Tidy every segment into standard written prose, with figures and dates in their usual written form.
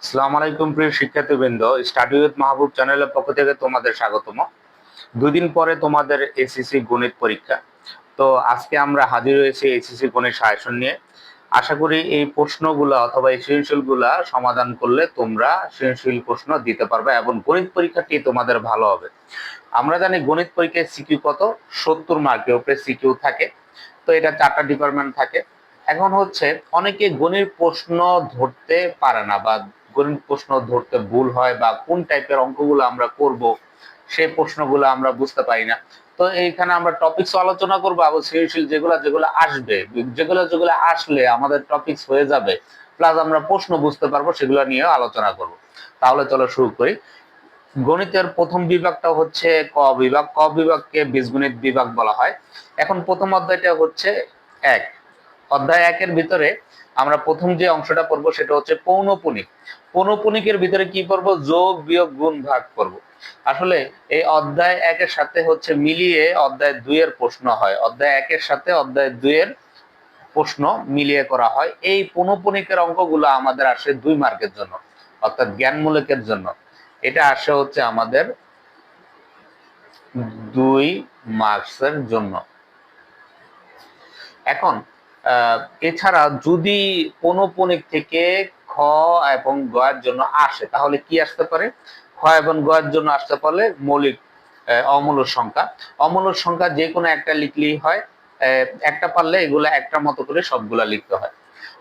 আসসালামু আলাইকুম প্রিয় শিক্ষার্থীবৃন্দ, স্টাডি উইথ মাহবুব চ্যানেলের পক্ষ থেকে তোমাদের স্বাগতম। 2 দিন পরে তোমাদের এসএসসি গণিত পরীক্ষা। তো আজকে আমরা হাজির হয়েছি এসএসসি গণিত সাজেশন নিয়ে। আশা করি এই প্রশ্নগুলো অথবা এই সৃজনশীলগুলা সমাধান করলে তোমরা সৃজনশীল প্রশ্ন দিতে পারবে এবং গণিত পরীক্ষাটি তোমাদের ভালো হবে। আমরা জানি গণিত পরীক্ষায় সিকিউ কত, 70 মার্কের উপরে সিকিউ থাকে। তো এটা 4টা ডিপার্টমেন্ট থাকে। এখন হচ্ছে অনেকে গণিত প্রশ্ন ধরতে পারে না, বা গণিত প্রশ্ন ধরতে ভুল হয়, বা কোন টাইপের অঙ্কগুলো আমরা করব সেই প্রশ্নগুলো আমরা বুঝতে পারি না। তো এইখানে আমরা টপিকস আলোচনা করবো, আবার সৃজনশীল যেগুলো যেগুলো আসবে, যেগুলো যেগুলো আসলে আমাদের টপিকস হয়ে যাবে, প্লাস আমরা প্রশ্ন বুঝতে পারবো, সেগুলো নিয়েও আলোচনা করব। তাহলে চলো শুরু করি। গণিতের প্রথম বিভাগটা হচ্ছে ক বিভাগ। ক বিভাগকে বীজগণিত বিভাগ বলা হয়। এখন প্রথম অধ্যায়টা হচ্ছে এক। অধ্যায় একের ভিতরে আমরা প্রথম যে অংশটা পড়বো সেটা হচ্ছে পৌনঃপুনিক। পৌনঃপুনিকের ভিতরে কি করব? যোগ বিয়োগ গুণ ভাগ করব। আসলে এই অধ্যায় একের সাথে হচ্ছে মিলিয়ে অধ্যায় 2 এর প্রশ্ন হয়, অধ্যায় একের সাথে অধ্যায় 2 এর প্রশ্ন মিলিয়ে করা হয়। এই পৌনঃপুনিকের অঙ্কগুলো আমাদের আসে 2 মার্কের জন্য, অর্থাৎ জ্ঞানমূলকের জন্য। এটা আসে হচ্ছে আমাদের 2 মার্কসের জন্য। এখন এছাড়া যদি পৌনঃপুনিক থেকে খ এবং গ এর জন্য আসে, তাহলে কি আসতে পারে? খ এবং গ এর জন্য আসতে পারলে মৌলিক অমূলক সংখ্যা। অমূলক সংখ্যা যে কোনো একটা লিখলেই হয়। একটা পারলে এগুলা একটা মতো করে সবগুলা লিখতে হয়।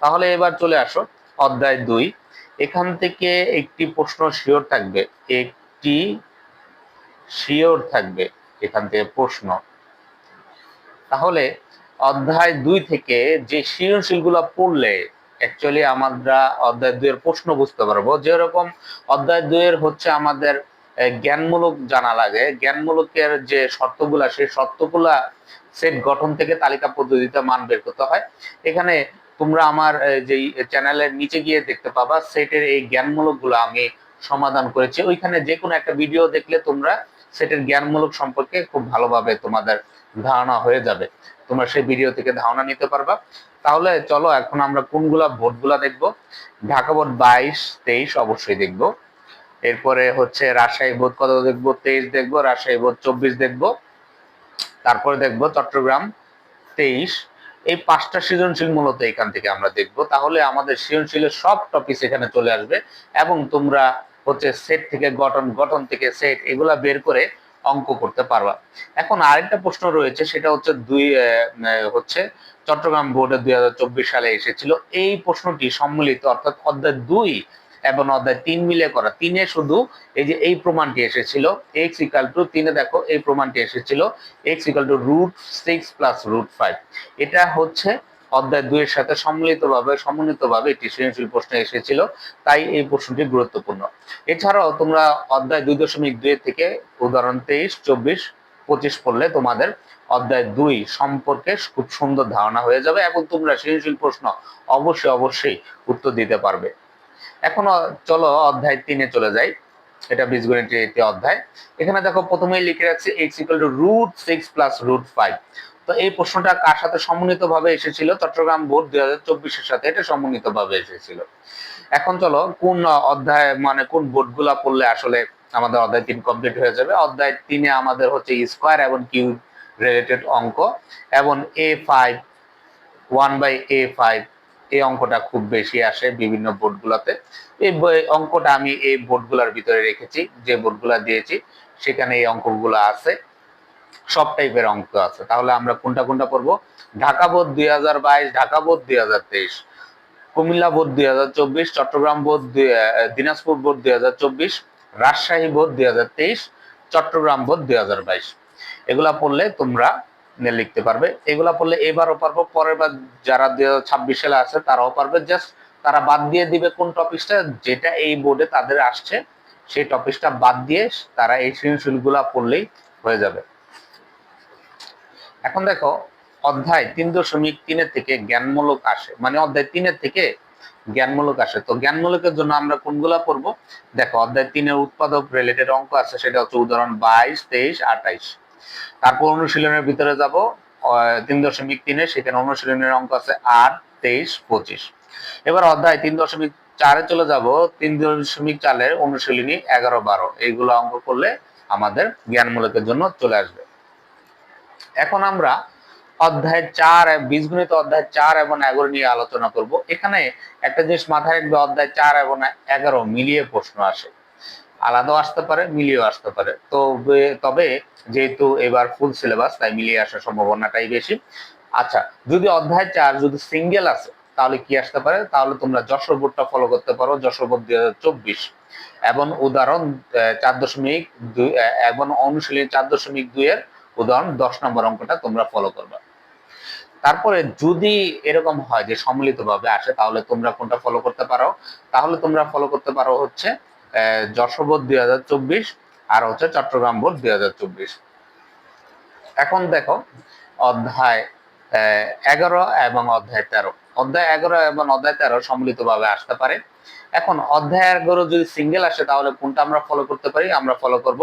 তাহলে এবার চলে আসো অধ্যায় 2। এখান থেকে একটি প্রশ্ন শিওর থাকবে, একটি শিওর থাকবে এখান থেকে প্রশ্ন। তাহলে অধ্যায় 2 থেকে যে সৃজনশীলগুলো পড়লে অ্যাকচুয়ালি আমরা অধ্যায় 2 এর প্রশ্ন বুঝতে পারবো। যেরকম অধ্যায় 2 এর হচ্ছে আমাদের জ্ঞানমূলক জানা লাগে, জ্ঞানমূলকের যে শর্তগুলা সেই শর্তগুলা সেট গঠন থেকে তালিকা পদ্ধতিতে মান বের করতে হয়। এখানে তোমরা আমার যেই চ্যানেলের নিচে গিয়ে দেখতে পাবা সেটের এই জ্ঞানমূলকগুলো আমি সমাধান করেছি। ওইখানে যে কোনো একটা ভিডিও দেখলে তোমরা সেটের জ্ঞানমূলক সম্পর্কে খুব ভালোভাবে তোমাদের ধারণা হয়ে যাবে, তোমরা সেই ভিডিও থেকে ধারণা নিতে পারবা। তাহলে চলো এখন আমরা কোনগুলা বোর্ডগুলা দেখবো। ঢাকা বোর্ড 22, 23 অবশ্যই দেখবো। এরপরে হচ্ছে রাজশাহী বোর্ড কত দেখবো? 23 দেখবো। রাজশাহী বোর্ড 24 দেখবো। তারপরে দেখবো চট্টগ্রাম 23। এই 5টা সৃজনশীল মূলত এখান থেকে আমরা দেখবো। তাহলে আমাদের সৃজনশীলের সব টপিক এখানে চলে আসবে এবং তোমরা হচ্ছে সেট থেকে গঠন, গঠন থেকে সেট, এগুলা বের করে অঙ্ক করতে পারবা। এখন আরেকটা প্রশ্ন রয়েছে, সেটা হচ্ছে হচ্ছে চট্টগ্রাম বোর্ডে 2024 সালে এসেছিল। এই প্রশ্নটি সম্মিলিত, অর্থাৎ অধ্যায় 2 এবং অধ্যায় 3 মিলে করা। 3-এ শুধু এই যে এই প্রমাণটি এসেছিল, x ইকুয়াল টু 3-এ দেখো এই প্রমাণটি এসেছিল x ইকুয়াল টু √6 প্লাস √5। এটা হচ্ছে অধ্যায় 2 এর সাথে সমন্বিতভাবে একটি সৃজনশীল প্রশ্ন এসেছিল, তাই এই প্রশ্নটি গুরুত্বপূর্ণ। এছাড়াও তোমরা অধ্যায় 2.2 থেকে উদাহরণ 23, 24, 25 পড়লে তোমাদের অধ্যায় 2 সম্পর্কে খুব সুন্দর ধারণা হয়ে যাবে এবং তোমরা সৃজনশীল প্রশ্ন অবশ্যই উত্তর দিতে পারবে। এখন চলো অধ্যায় 3-এ চলে যাই। এটা বীজগণিতের একটি অধ্যায়। এখানে দেখো প্রথমেই লিখে রাখছি x ইকুয়াল টু √6 প্লাস √5। তো এই প্রশ্নটা কার সাথে সমন্বিতভাবে এসেছিল? চট্টগ্রাম বোর্ড 2024 এর সাথে এটা সমন্বিতভাবে এসেছিল। এখন চলো কোন অধ্যায় মানে কোন বোর্ডগুলা পড়লে আসলে আমাদের অধ্যায় 3 কমপ্লিট হয়ে যাবে। অধ্যায় 3-এ আমাদের হচ্ছে স্কয়ার এবং কিউব রিলেটেড অঙ্ক, এবং A5, 1/A5 এই অঙ্কটা খুব বেশি আসে বিভিন্ন বোর্ডগুলোতে। এই অঙ্কটা আমি এই বোর্ডগুলোর ভিতরে রেখেছি, যে বোর্ডগুলো দিয়েছি সেখানে এই অঙ্কগুলো আছে, সব টাইপের অঙ্ক আছে। তাহলে আমরা কোনটা কোনটা পড়বো? Dhaka board 2022, Dhaka board 2023, Cumilla board 2024, Chattogram board, Dinajpur board 2024, Rajshahi board 2023, Chattogram board 2022। এগুলা পড়লে তোমরা লিখতে পারবে। এগুলা পড়লে এবারও পারবো, পরের বার যারা 2026 সালে আছে তারাও পারবে। জাস্ট তারা বাদ দিয়ে দিবে কোন টপিকটা যেটা এই বোর্ডে তাদের আসছে, সেই টপিকটা বাদ দিয়ে তারা এই সৃজনশীলগুলা পড়লেই হয়ে যাবে। এখন দেখো অধ্যায় 3.3 থেকে জ্ঞানমূলক আসে, মানে অধ্যায় 3-এর থেকে জ্ঞানমূলক আসে। তো জ্ঞানমূলকের জন্য আমরা কোনগুলা পড়বো? দেখো অধ্যায় 3-এর উৎপাদক রিলেটেড অঙ্ক আছে, সেটা হচ্ছে উদাহরণ 22, 23, 28। তারপর অনুশীলনের ভিতরে যাব 3.3-এ, সেখানে অনুশীলনের অঙ্ক আছে 8, 23, 25। এবার অধ্যায় 4-এ চলে যাব, 3.4-এর অনুশীলনী 11-12 এইগুলো অঙ্ক করলে আমাদের জ্ঞানমূলকের জন্য চলে আসবে। এখন আমরা অধ্যায় 4 বীজগণিত অধ্যায় 4 এবং 11 নিয়ে আলোচনা করব। এখানে একটা জিনিস মাথায় রাখবে, অধ্যায় 4 এবং 11 মিলিয়ে প্রশ্ন আসে, আলাদাও আসতে পারে, মিলিয়েও আসতে পারে। তবে যেহেতু এবার ফুল সিলেবাস, তাই মিলিয়ে আসার সম্ভাবনাটাই বেশি। আচ্ছা, যদি অধ্যায় 4 যদি সিঙ্গেল আছে তাহলে কি আসতে পারে? তাহলে তোমরা যশোর বোর্ডটা ফলো করতে পারো, যশোর বোর্ড 2024 এবং উদাহরণ 4.2 এবং অনুশীলনী 4.2 এর উদাহরণ 10 নম্বর অঙ্কটা তোমরা ফলো করবে। তারপরে যদি এরকম হয় যে সম্মিলিতভাবে আসে তাহলে তোমরা কোনটা ফলো করতে পারো? তাহলে তোমরা ফলো করতে পারো হচ্ছে যশোর বোর্ড 2024 আর হচ্ছে চট্টগ্রাম বোর্ড 2024। এখন দেখো অধ্যায় 11 এবং অধ্যায় 13, অধ্যায় 11 এবং অধ্যায় 13 সম্মিলিতভাবে আসতে পারে। এখন অধ্যায় 11 যদি সিঙ্গেল আসে তাহলে কোনটা আমরা ফলো করতে পারি? আমরা ফলো করব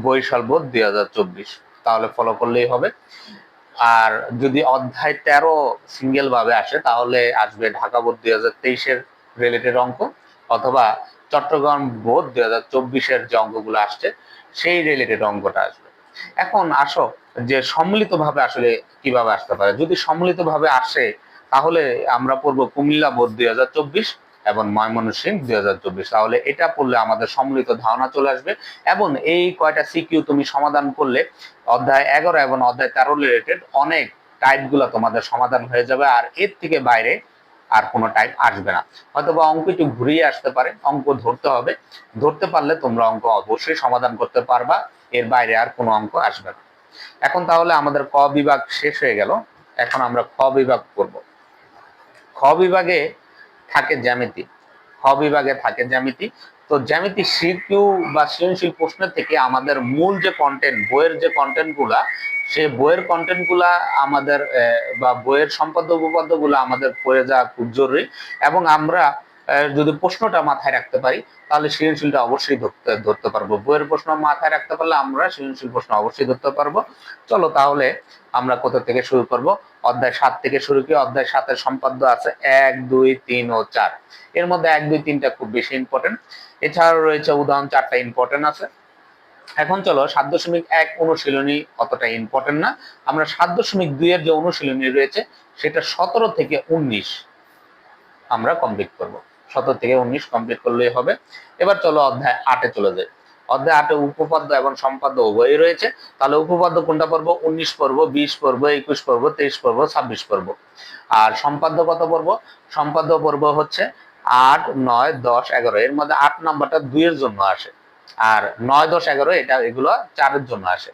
বরিশাল বোর্ড 2024, তাহলে ফলো করলেই হবে। আর যদি অধ্যায় 13 সিঙ্গেল ভাবে আসে তাহলে আসবে ঢাকা বোর্ড 2023-এর রিলেটেড অঙ্ক, অথবা চট্টগ্রাম বোর্ড 2024-এর যে অঙ্কগুলো আসছে সেই রিলেটেড অঙ্কটা আসবে। এখন আসো যে সম্মিলিতভাবে আসলে কিভাবে আসতে পারে। যদি সম্মিলিতভাবে আসে তাহলে আমরা পড়বো কুমিল্লা বোর্ড 2024 এবং ময়মনসিংহ 2024, তাহলে এটা পড়লে আমাদের সম্মিলিত ধারণা চলে আসবে। এবং এই কয়টা সিকিউ তুমি সমাধান করলে অধ্যায় 11 এবং অধ্যায় 13 রিলেটেড অনেক টাইপ গুলা তোমাদের সমাধান হয়ে যাবে, আর এর থেকে বাইরে আর কোনো টাইপ আসবে না। হয়তোবা অঙ্ক একটু ঘুরিয়ে আসতে পারে, অঙ্ক ধরতে হবে, ধরতে পারলে তোমরা অঙ্ক অবশ্যই সমাধান করতে পারবা, এর বাইরে আর কোনো অঙ্ক আসবে না। এখন তাহলে আমাদের ক বিভাগ শেষ হয়ে গেল, এখন আমরা খ বিভাগ করব। খ বিভাগে থাকে জ্যামিতি, খ বিভাগে থাকে জ্যামিতি। তো জ্যামিতি সিকিউ বা সৃজনশীল প্রশ্নের থেকে আমাদের মূল যে কন্টেন্ট, বইয়ের যে কন্টেন্ট গুলা, সে বইয়ের কন্টেন্ট গুলা আমাদের বা বইয়ের সম্পাদ্য উপপাদ্য গুলা আমাদের পড়ে যাওয়া খুব জরুরি। এবং আমরা যদি প্রশ্নটা মাথায় রাখতে পারি তাহলে সৃজনশীলটা অবশ্যই ধরতে পারবো। বইয়ের প্রশ্ন মাথায় রাখতে পারলে আমরা সৃজনশীল প্রশ্ন অবশ্যই ধরতে পারবো। চলো তাহলে আমরা কোথা থেকে শুরু করব? অধ্যায় 7 থেকে শুরু করি। অধ্যায় 7-এর সম্পাদ্য আছে 1, 2, 3 ও 4। এর মধ্যে 1, 2, 3টা খুব বেশি ইম্পর্টেন্ট, এছাড়াও রয়েছে উদাহরণ 4টা ইম্পর্টেন্ট আছে। এখন চলো 7.1 অনুশীলনী অতটা ইম্পর্টেন্ট না, আমরা 7.2 এর যে অনুশীলনী রয়েছে সেটা 17 থেকে 19 আমরা কমপ্লিট করব। 17 থেকে 19 কমপ্লিট করলেই হবে। এবার চলো অধ্যায় 8-এ চলে যাই। অধ্যায় 8-এ উপপাদ্য এবং সম্পাদ্য উভয়ই রয়েছে। তাহলে উপপাদ্য কোনটা পড়বো? 19 পড়বো, 20 পড়বো, 21 পড়বো, 23 পড়বো, 26 পড়বো। আর সম্পাদ্য কত পড়বো? সম্পাদ্য পড়বো হচ্ছে 8, 9, 10, 11। এর মধ্যে 8 নাম্বারটা 2 এর জন্য আসে, আর 9, 10, 11 এগুলো 4 এর জন্য আসে।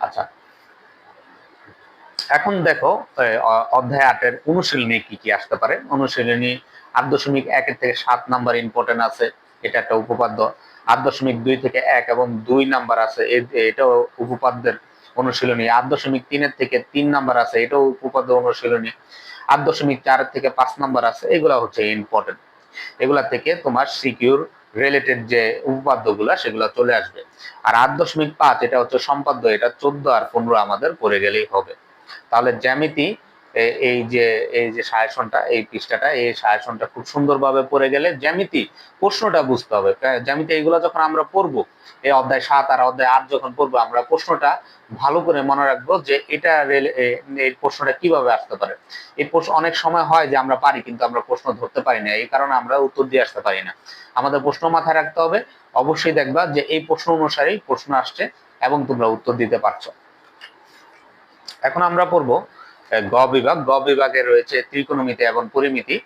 আচ্ছা, এখন দেখো অধ্যায় 8-এর অনুশীলনী কি কি আসতে পারে। অনুশীলনী 8.1 থেকে 7 নাম্বার ইম্পর্টেন্ট আছে, এটা একটা উপপাদ্য। 8.2 থেকে 1 এবং 2 নাম্বার আছে, এটাও উপপাদ্যের অনুশীলনী। 8.3 থেকে 3 নাম্বার আছে, এটাও উপপাদ্য অনুশীলনী। 8.4 থেকে 5 নাম্বার আছে, এগুলা হচ্ছে ইম্পর্টেন্ট। এগুলা থেকে তোমার সিকিউর রিলেটেড যে উপপাদ্যগুলা সেগুলা চলে আসবে। আর 8.5 এটা হচ্ছে সম্পাদ্য, এটা 14 আর 15 আমাদের পড়ে গেলেই হবে। তাহলে জ্যামিতি এই যে সাজেশনটা, এই পৃষ্ঠাটা, এই সাজেশনটা খুব সুন্দরভাবে পড়ে গেলে জ্যামিতি প্রশ্নটা বুঝতে হবে। জ্যামিতি এইগুলো যখন আমরা পড়বো, এই অধ্যায় 7 আর অধ্যায় 8 যখন পড়বো, আমরা প্রশ্নটা ভালো করে মনে রাখবো যে এটা এই প্রশ্নটা কিভাবে আসতে পারে। এই প্রশ্ন অনেক সময় হয় যে আমরা পারি কিন্তু আমরা প্রশ্ন ধরতে পারি না, এই কারণে আমরা উত্তর দিয়ে আসতে পারি না। আমাদের প্রশ্ন মাথায় রাখতে হবে, অবশ্যই দেখবা যে এই প্রশ্ন অনুসারেই প্রশ্ন আসছে এবং তোমরা উত্তর দিতে পারছো। এখন আমরা পড়ব গ বিভাগ। গ বিভাগে রয়েছে ত্রিকোণমিতি এবং পরিমিতি।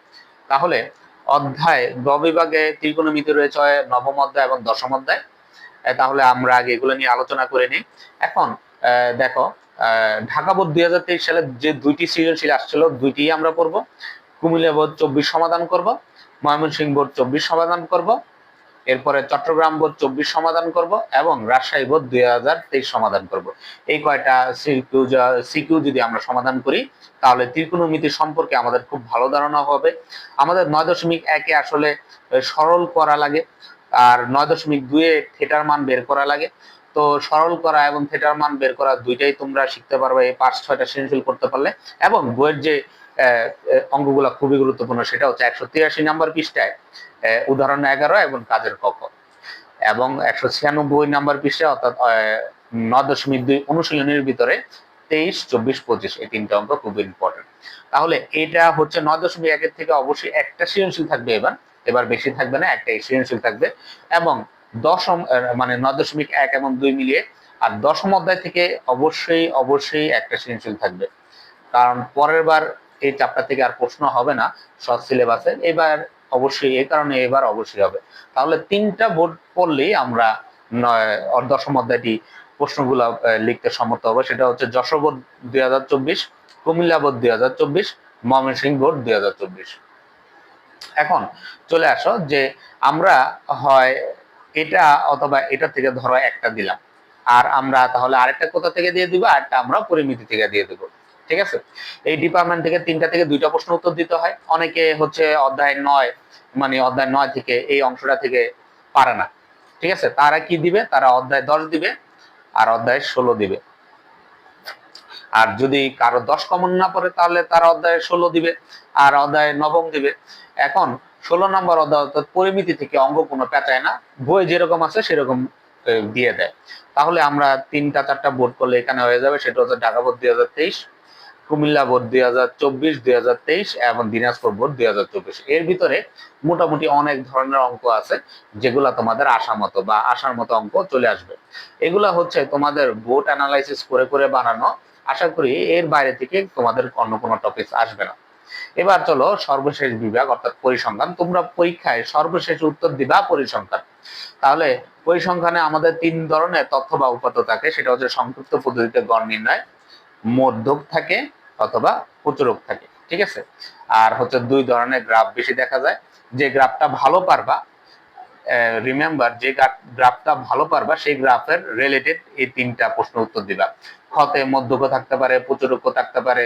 তাহলে অধ্যায় গ বিভাগে ত্রিকোণমিতি রয়েছে নবম অধ্যায় এবং দশম অধ্যায়। তাহলে আমরা আগে এগুলো নিয়ে আলোচনা করে নিই। এখন দেখো ঢাকা বোর্ড 2023 সালে যে 2টি সৃজনশীল আসছিল, 2টি আমরা পড়ব। কুমিল্লা বোর্ড 24 সমাধান করব, ময়মনসিংহ বোর্ড 24 সমাধান করব, এরপরে চট্টগ্রাম বোর্ড 24 সমাধান করব এবং রাজশাহী বোর্ড 2023 সমাধান করব। এই কয়টা সিকিউ যদি আমরা সমাধান করি তাহলে ত্রিকোণমিতি সম্পর্কে আমাদের খুব ভালো ধারণা হবে। আমাদের 9.1-এ আসলে সরল করা লাগে, আর 9.2-এ থিটার মান বের করা লাগে। তো সরল করা এবং থিটার মান বের করা দুইটাই তোমরা শিখতে পারবে এই 5-6টা সৃজনশীল করতে পারলে। এবং বইয়ের যে অঙ্কগুলো খুবই গুরুত্বপূর্ণ, সেটা হচ্ছে 183 নাম্বার পৃষ্ঠায় উদাহরণ 11 এবং কাজের ক খ। এবং 196 নাম্বার পৃষ্ঠায় অর্থাৎ 9.2 অনুশীলনের ভিতরে 23, 24, 25 এই তিনটা অঙ্ক খুব ইম্পর্টেন্ট। তাহলে এটা হচ্ছে 9.1 থেকে অবশ্যই একটা সৃজনশীল থাকবে, এবার বেশি থাকবে না, একটা সৃজনশীল থাকবে। এবং দশম মানে 9.1 এবং 2 মিলিয়ে আর দশম অধ্যায় থেকে অবশ্যই একটা সৃজনশীল থাকবে, কারণ পরের বার এই চ্যাপ্টার থেকে আর প্রশ্ন হবে না শর্ট সিলেবাসে, এবার অবশ্যই এই কারণে এবার অবশ্যই হবে। তাহলে তিনটা বোর্ড পড়লেই আমরা দশম অধ্যায়টি প্রশ্নগুলো লিখতে সমর্থ হবে। সেটা হচ্ছে Jessore board 2024, Comilla board 2024, Mymensingh board 2024। এখন চলে আসো যে আমরা হয় এটা অথবা এটা থেকে ধরো একটা দিলাম, আর আমরা তাহলে আরেকটা কোথা থেকে দিয়ে দিব, আরেকটা আমরা পরিমিতি থেকে দিয়ে দেবো। ঠিক আছে, এই ডিপার্টমেন্ট থেকে তিনটা থেকে দুইটা প্রশ্ন উত্তর দিতে হয়। অনেকে হচ্ছে অধ্যায় 9 মানে অধ্যায় 9 থেকে এই অংশটা থেকে পারে না। ঠিক আছে, তারা কি দিবে, তারা অধ্যায় 10 দিবে আর অধ্যায় 16 দিবে। আর যদি কারো 10 কমন না পড়ে তাহলে তারা অধ্যায় 16 দিবে আর অধ্যায় 9 দিবে। এখন 16 নম্বর অধ্যায় অর্থাৎ পরিমিতি থেকে অঙ্ক কোনো পেঁচায় না, বই যেরকম আছে সেরকম দিয়ে দেয়। তাহলে আমরা 3টা 4টা বোর্ড করলে এখানে হয়ে যাবে। সেটা হচ্ছে ঢাকা বোর্ড 2023, কুমিল্লা বোর্ড 2024, 2023 এবং দিনাজপুর বোর্ড 2024। এর ভিতরে মোটামুটি অনেক ধরনের অঙ্ক আছে যেগুলা তোমাদের আসার মতো অঙ্ক চলে আসবে। এগুলা হচ্ছে তোমাদের বোর্ড অ্যানালাইসিস করে করে বানানো। আশা করি এর বাইরে থেকে তোমাদের অন্য কোনো টপিক আসবে না। এবার চলো সর্বশেষ বিভাগ অর্থাৎ পরিসংখ্যান। তোমরা পরীক্ষায় সর্বশেষ উত্তর দিবা পরিসংখ্যান। তাহলে পরিসংখ্যানে আমাদের 3 ধরনের তথ্য বা উপাত্ত থাকে। সেটা হচ্ছে সংক্ষিপ্ত পদ্ধতিতে গড় নির্ণয়, মধ্যক থাকে অথবা প্রচুরক থাকে। ঠিক আছে, আর হচ্ছে 2 ধরনের গ্রাফ বেশি দেখা যায়। যে গ্রাফটা ভালো পারবা, রিমেম্বার, যে গ্রাফটা ভালো পারবা সেই গ্রাফের রিলেটেড এই 3টা প্রশ্ন উত্তর দিবা। ক্ষতে মধ্যক থাকতে পারে, প্রচুরক থাকতে পারে,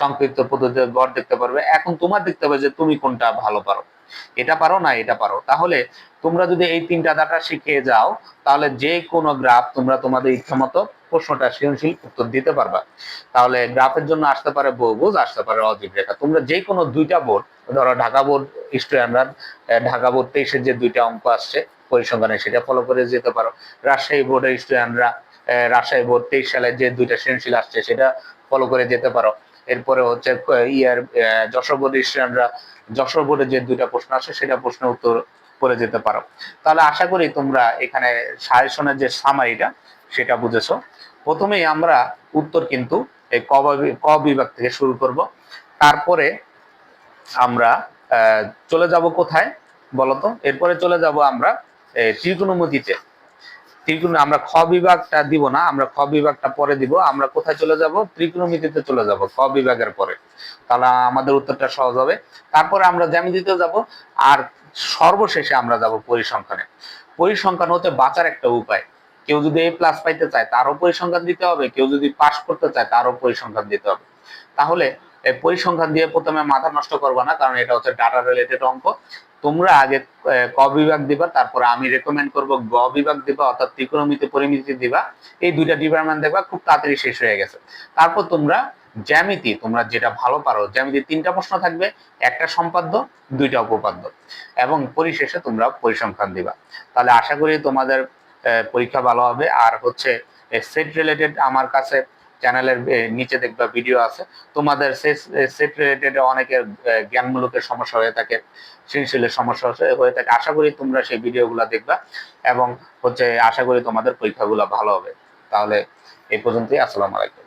সংক্ষিপ্ত পদ্ধতিতে গড় দেখতে পারবে। এখন তোমার দেখতে হবে যে তুমি কোনটা ভালো পারো, এটা পারো না এটা পারো। তাহলে তোমরা যদি এই 3টা ডাটা শিখে যাও তাহলে যে কোনো গ্রাফ তোমরা তোমাদের ইচ্ছা মতো প্রশ্নটা সৃজনশীল উত্তর দিতে পারবা। তাহলে গ্রাফের জন্য আসতে পারে বহুভুজ, আসতে পারে অজীব রেখা। তোমরা যে কোনো 2টা বোর্ড, ধরো ঢাকা বোর্ড স্টুডেন্টরা ঢাকা বোর্ড 23-এর যে 2টা অঙ্ক আসছে পরিসংখ্যানে সেটা ফলো করে যেতে পারো। রাজশাহী বোর্ডের স্টুডেন্টরা রাজশাহী বোর্ড 23 সালে যে 2টা সৃজনশীল আসছে সেটা ফলো করে যেতে পারো। এরপরে হচ্ছে যশোর বোর্ডের স্টুডেন্টরা যশোর বোর্ডে যে 2টা প্রশ্ন আসে সেটা প্রশ্নের উত্তর করে যেতে পারো। তাহলে আশা করি তোমরা এখানে সাজেশনের যে সামারিটা সেটা বুঝেছো। প্রথমেই আমরা উত্তর কিন্তু এই ক বিভাগ থেকে শুরু করব। তারপরে আমরা চলে যাব কোথায় বলতো, এরপরে চলে যাব আমরা ত্রিকোণমিতিতে। আমরা খ বিভাগটা দিব না, আমরা খ বিভাগটা পরে দিব। আমরা কোথায় চলে যাব, ত্রিকোণমিতিতে চলে যাব খ বিভাগের পরে। তাহলে আমাদের উত্তরটা সহজ হবে। তারপরে আমরা জ্যামিতিতে যাব, আর সর্বশেষে আমরা যাব পরিসংখ্যানে। পরিসংখ্যান হচ্ছে বাঁচার একটা উপায়। কেউ যদি A+ পাইতে চায় তারও পরিসংখ্যান দিতে হবে, কেউ যদি পাস করতে চায় তারও পরিসংখ্যান দিতে হবে। তাহলে পরিসংখ্যান দিয়ে প্রথমে মাথা নষ্ট করবা না, কারণ এটা হচ্ছে ডাটা রিলেটেড অঙ্ক। তোমরা আগে ক বিভাগ দিবা, তারপরে আমি রেকমেন্ড করব গ বিভাগ দিবা অর্থাৎ ত্রিকোণমিতি পরিমিতি দিবা। এই 2টা ডিপার্টমেন্ট দেখবা খুব তাড়াতাড়ি শেষ হয়ে গেছে। তারপর তোমরা জ্যামিতি, তোমরা যেটা ভালো পারো, জ্যামিতি 3টা প্রশ্ন থাকবে, একটা সম্পাদ্য, 2টা উপপাদ্য, এবং পরিশেষে তোমরা পরিসংখ্যান দিবা। তাহলে আশা করি তোমাদের পরীক্ষা ভালো হবে। আর হচ্ছে সেট রিলেটেড আমার কাছে চ্যানেলের নিচে দেখবা ভিডিও আছে। তোমাদের সেট রিলেটেড অনেকের জ্ঞানমূলকের সমস্যা হয়ে থাকে, সৃজনশীলের সমস্যা হয়ে থাকে। আশা করি তোমরা সেই ভিডিওগুলো দেখবা এবং হচ্ছে আশা করি তোমাদের পরীক্ষাগুলো ভালো হবে। তাহলে এই পর্যন্তই। আসসালামু আলাইকুম।